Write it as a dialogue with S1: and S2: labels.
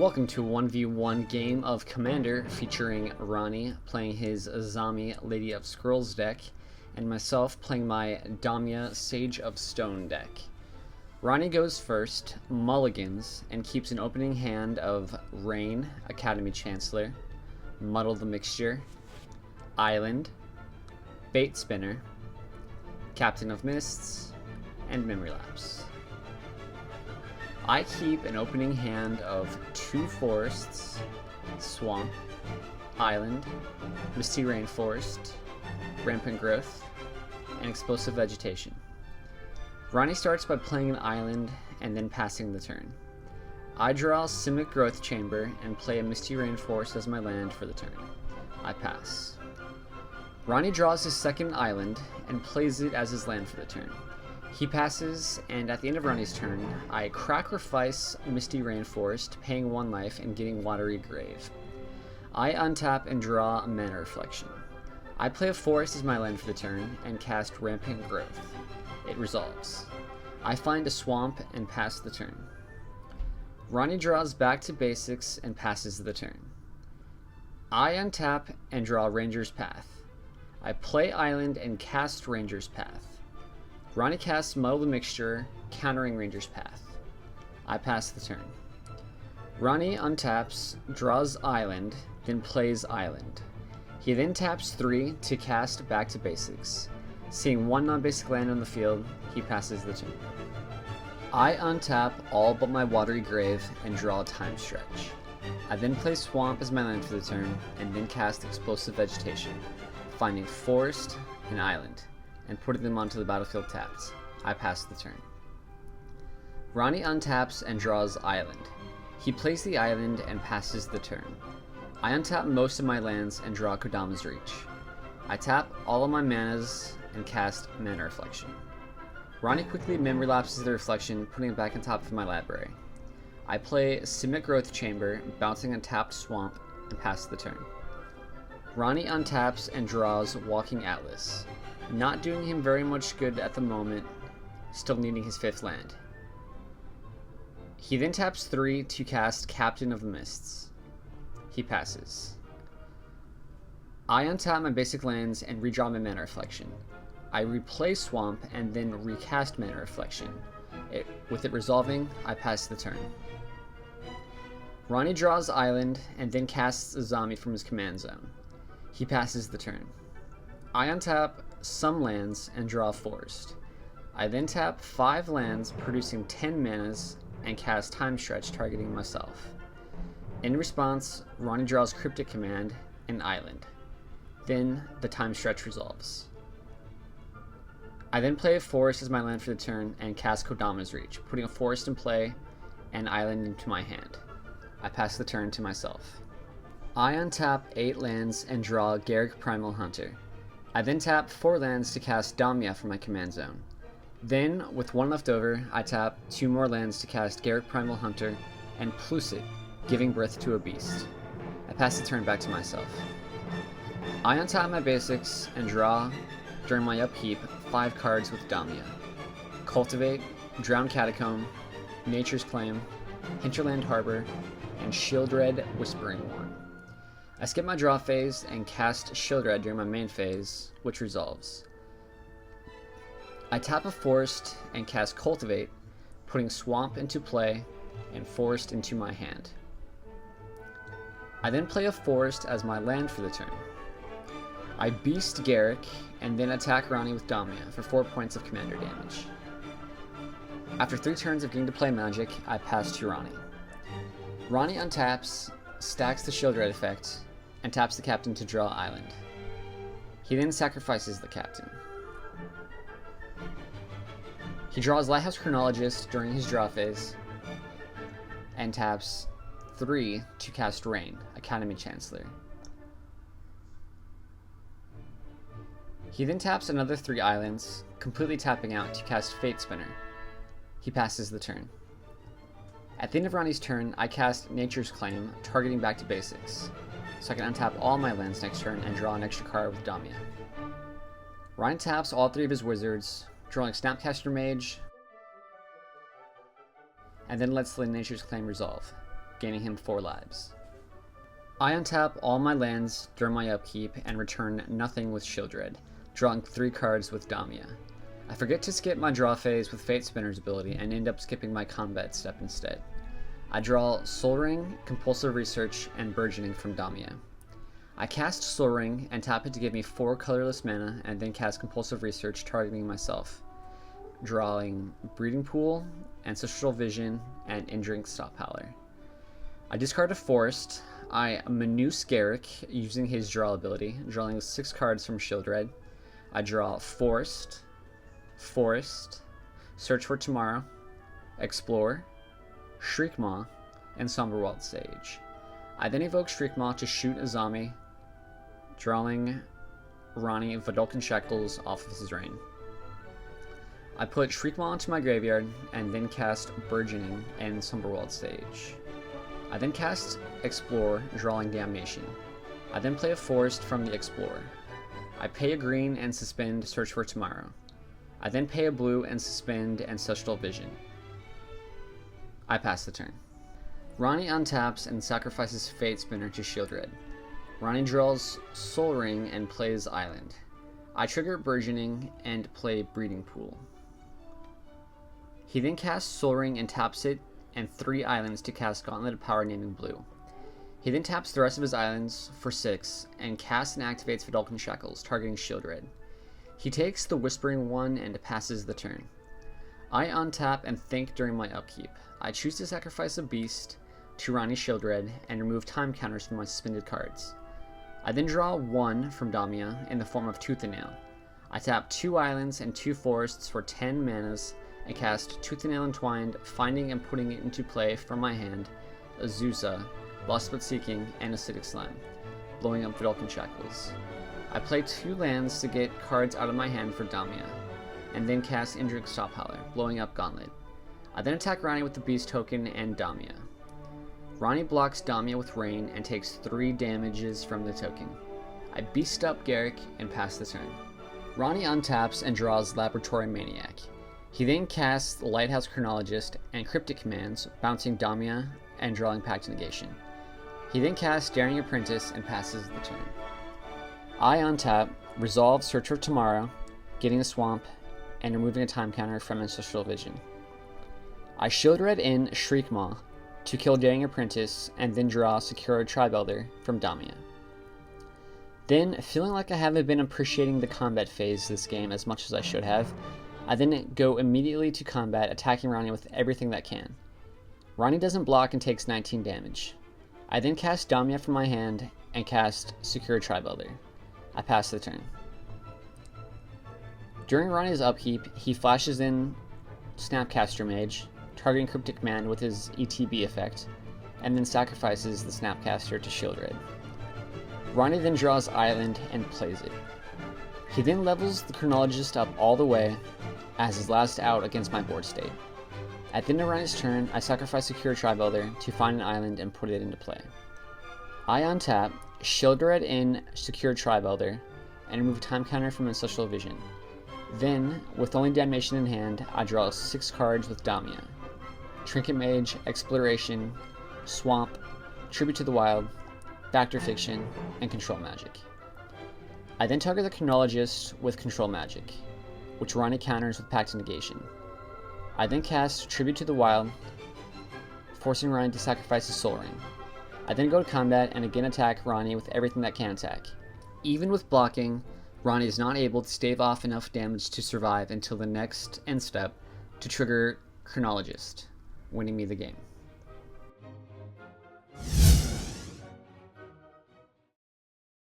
S1: Welcome to a 1v1 game of Commander featuring Ronny playing his Azami Lady of Scrolls deck and myself playing my Damia Sage of Stone deck. Ronny goes first, mulligans, and keeps an opening hand of Rain, Academy Chancellor, Muddle the Mixture, Island, Bait Spinner, Captain of Mists, and Memory Lapse. I keep an opening hand of 2 forests, Swamp, Island, Misty Rainforest, Rampant Growth, and Explosive Vegetation. Ronny starts by playing an island and then passing the turn. I draw Simic Growth Chamber and play a Misty Rainforest as my land for the turn. I pass. Ronny draws his second island and plays it as his land for the turn. He passes, and at the end of Ronny's turn, I sacrifice Misty Rainforest, paying 1 life and getting Watery Grave. I untap and draw Mana Reflection. I play a forest as my land for the turn and cast Rampant Growth. It resolves. I find a swamp and pass the turn. Ronny draws back to basics and passes the turn. I untap and draw Ranger's Path. I play Island and cast Ranger's Path. Ronny casts Muddle the Mixture, countering Ranger's Path. I pass the turn. Ronny untaps, draws Island, then plays Island. He then taps 3 to cast Back to Basics. Seeing 1 non-basic land on the field, he passes the turn. I untap all but my Watery Grave and draw Time Stretch. I then play Swamp as my land for the turn, and then cast Explosive Vegetation, finding Forest and Island, and putting them onto the battlefield tapped. I pass the turn. Ronny untaps and draws Island. He plays the island and passes the turn. I untap most of my lands and draw Kodama's Reach. I tap all of my manas and cast Mana Reflection. Ronny quickly memory lapses the reflection, putting it back on top of my library. I play Simic Growth Chamber, bouncing on tapped Swamp, and pass the turn. Ronny untaps and draws Walking Atlas. Not doing him very much good at the moment, still needing his 5th land. He then taps 3 to cast Captain of the Mists. He passes. I untap my basic lands and redraw my Mana Reflection. I replay Swamp and then recast Mana Reflection. With it resolving, I pass the turn. Ronny draws Island and then casts Azami from his command zone. He passes the turn. I untap some lands and draw Forest. I then tap 5 lands, producing 10 manas, and cast Time Stretch, targeting myself. In response, Ronny draws Cryptic Command and Island. Then the Time Stretch resolves. I then play a Forest as my land for the turn and cast Kodama's Reach, putting a Forest in play and Island into my hand. I pass the turn to myself. I untap 8 lands and draw Garrick Primal Hunter. I then tap 4 lands to cast Damia from my command zone. Then, with 1 left over, I tap 2 more lands to cast Garrick Primal Hunter and plus it, giving birth to a beast. I pass the turn back to myself. I untap my basics and draw, during my upkeep, 5 cards with Damia. Cultivate, Drowned Catacomb, Nature's Claim, Hinterland Harbor, and Shieldred Whispering Warn. I skip my draw phase and cast Shieldred during my main phase, which resolves. I tap a Forest and cast Cultivate, putting Swamp into play and Forest into my hand. I then play a Forest as my land for the turn. I Beast Garrick and then attack Ronny with Damia for 4 points of commander damage. After 3 turns of getting to play Magic, I pass to Ronny. Ronny untaps, stacks the Shieldred effect, and taps the Captain to draw Island. He then sacrifices the Captain. He draws Lighthouse Chronologist during his draw phase, and taps 3 to cast Rain, Academy Chancellor. He then taps another 3 islands, completely tapping out to cast Fate Spinner. He passes the turn. At the end of Ronny's turn, I cast Nature's Claim, targeting back to basics, so I can untap all my lands next turn and draw an extra card with Damia. Ronny taps all 3 of his wizards, drawing Snapcaster Mage, and then lets the Nature's Claim resolve. gaining him 4 lives. I untap all my lands during my upkeep and return nothing with Shieldred, drawing 3 cards with Damia. I forget to skip my draw phase with Fate Spinner's ability and end up skipping my combat step instead. I draw Soul Ring, Compulsive Research, and Burgeoning from Damia. I cast Soul Ring and tap it to give me 4 colorless mana, and then cast Compulsive Research targeting myself, drawing Breeding Pool, Ancestral Vision, and Indrink Stophowler. I discard a Forest. I Manuse Garrick using his draw ability, drawing 6 cards from Shieldred. I draw Forest, Search for Tomorrow, Explore, Shriekmaw, and Somberwald Sage. I then evoke Shriekmaw to shoot Azami, drawing Ronny Vidalcan Shackles off of his reign. I put Shriekmaw into my graveyard and then cast Burgeoning and Somberwald Sage. I then cast Explore, drawing Damnation. I then play a Forest from the Explorer. I pay a green and suspend Search for Tomorrow. I then pay a blue and suspend Ancestral Vision. I pass the turn. Ronny untaps and sacrifices Fate Spinner to Shieldred. Ronny draws Soul Ring and plays Island. I trigger Burgeoning and play Breeding Pool. He then casts Soul Ring and taps it and 3 islands to cast Gauntlet of Power naming blue. He then taps the rest of his islands for 6 and casts and activates Vidalcan Shackles, targeting Shieldred. He takes the Whispering One and passes the turn. I untap and think during my upkeep. I choose to sacrifice a beast to Ronny Shieldred and remove time counters from my suspended cards. I then draw 1 from Damia in the form of Tooth and Nail. I tap 2 islands and 2 forests for 10 manas and cast Tooth and Nail Entwined, finding and putting it into play from my hand Azusa, Lost But Seeking, and Acidic Slime, blowing up Vidalcan Shackles. I play 2 lands to get cards out of my hand for Damia, and then cast Indrink Stophowler, blowing up Gauntlet. I then attack Ronny with the Beast token and Damia. Ronny blocks Damia with Rain and takes 3 damages from the token. I beast up Garrick and pass the turn. Ronny untaps and draws Laboratory Maniac. He then casts Lighthouse Chronologist and Cryptic Commands, bouncing Damia and drawing Pact Negation. He then casts Daring Apprentice and passes the turn. I untap, resolve Search for Tomorrow, getting a Swamp, and removing a time counter from Ancestral Vision. I Shieldred in Shriekmaw to kill Daring Apprentice and then draw Secure Tribe Elder from Damia. Then, feeling like I haven't been appreciating the combat phase this game as much as I should have, I then go immediately to combat, attacking Ronny with everything that can. Ronny doesn't block and takes 19 damage. I then cast Damia from my hand and cast Secure Tribe Elder. I pass the turn. During Ronny's upkeep, he flashes in Snapcaster Mage, targeting Cryptic Command with his ETB effect, and then sacrifices the Snapcaster to Shieldred. Ronny then draws Island and plays it. He then levels the Chronologist up all the way as his last out against my board state. At the end of Ronny's turn, I sacrifice Secure Tribe Elder to find an island and put it into play. I untap, Shieldred in Secure Tribe Elder, and remove a time counter from Ancestral Vision. Then, with only Damnation in hand, I draw 6 cards with Damia: Trinket Mage, Exploration, Swamp, Tribute to the Wild, Factor Fiction, and Control Magic. I then target the Chronologist with Control Magic, which Ronny counters with Pact Negation. I then cast Tribute to the Wild, forcing Ronny to sacrifice his Soul Ring. I then go to combat and again attack Ronny with everything that can attack. Even with blocking, Ronny is not able to stave off enough damage to survive until the next end step to trigger Chronologist, winning me the game.